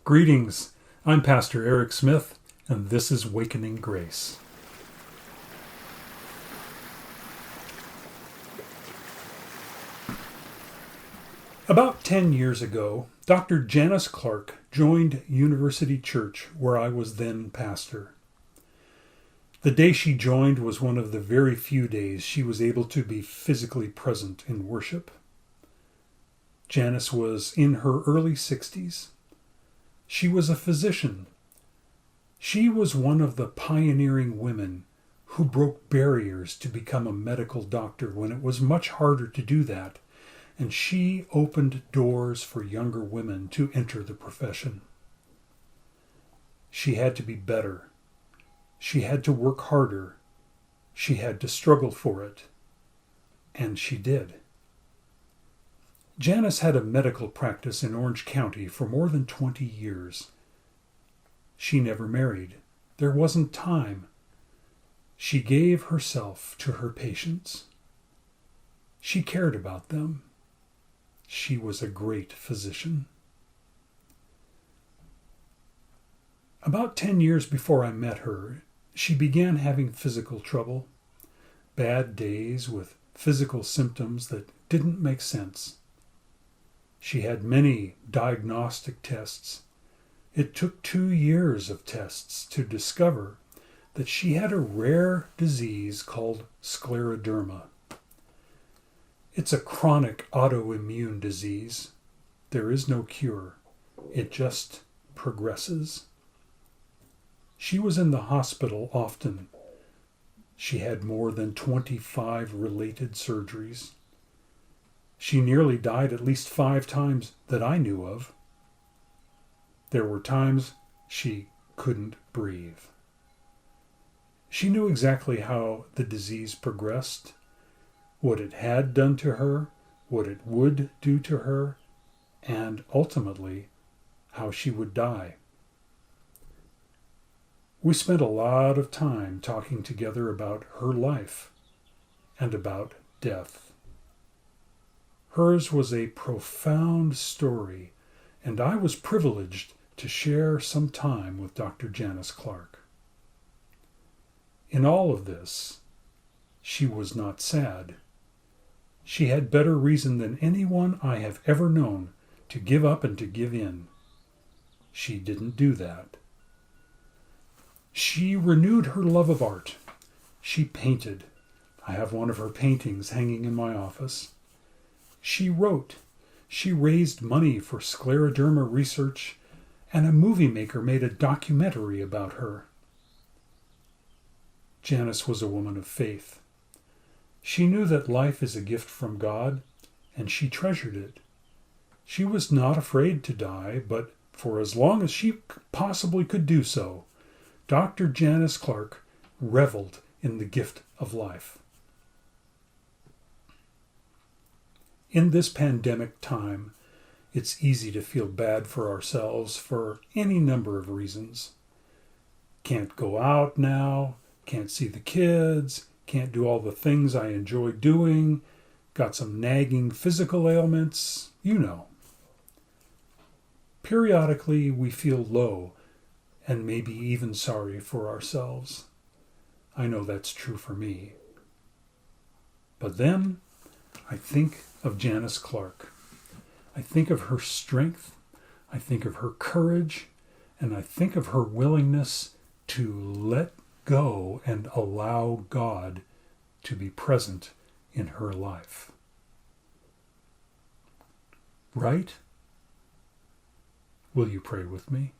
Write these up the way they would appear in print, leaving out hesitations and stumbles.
Greetings. I'm Pastor Eric Smith, and this is Wakening Grace. About 10 years ago, Dr. Janice Clark joined University Church, where I was then pastor. The day she joined was one of the very few days she was able to be physically present in worship. Janice was in her early 60s. She was a physician. She was one of the pioneering women who broke barriers to become a medical doctor when it was much harder to do that, and she opened doors for younger women to enter the profession. She had to be better. She had to work harder. She had to struggle for it. And she did. Janice had a medical practice in Orange County for more than 20 years. She never married. There wasn't time. She gave herself to her patients. She cared about them. She was a great physician. About 10 years before I met her, she began having physical trouble, bad days with physical symptoms that didn't make sense. She had many diagnostic tests. It took 2 years of tests to discover that she had a rare disease called scleroderma. It's a chronic autoimmune disease. There is no cure. It just progresses. She was in the hospital often. She had more than 25 related surgeries. She nearly died at least 5 times that I knew of. There were times she couldn't breathe. She knew exactly how the disease progressed, what it had done to her, what it would do to her, and ultimately how she would die. We spent a lot of time talking together about her life and about death. Hers was a profound story, and I was privileged to share some time with Dr. Janice Clark. In all of this, she was not sad. She had better reason than anyone I have ever known to give up and to give in. She didn't do that. She renewed her love of art. She painted. I have one of her paintings hanging in my office. She wrote. She raised money for scleroderma research, and a movie maker made a documentary about her. Janice was a woman of faith. She knew that life is a gift from God, and she treasured it. She was not afraid to die, but for as long as she possibly could do so, Dr. Janice Clark reveled in the gift of life. In this pandemic time, it's easy to feel bad for ourselves for any number of reasons. Can't go out now, can't see the kids, can't do all the things I enjoy doing, got some nagging physical ailments, you know. Periodically we feel low and maybe even sorry for ourselves. I know that's true for me. But then I think of Janice Clark. I think of her strength, I think of her courage, and I think of her willingness to let go and allow God to be present in her life. Right? Will you pray with me?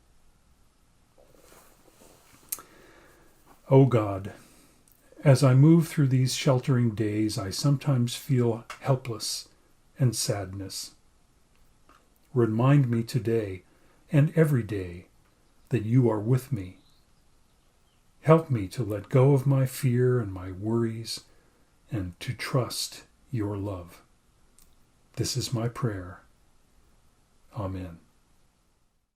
Oh God, as I move through these sheltering days, I sometimes feel helpless and sadness. Remind me today and every day that you are with me. Help me to let go of my fear and my worries and to trust your love. This is my prayer. Amen.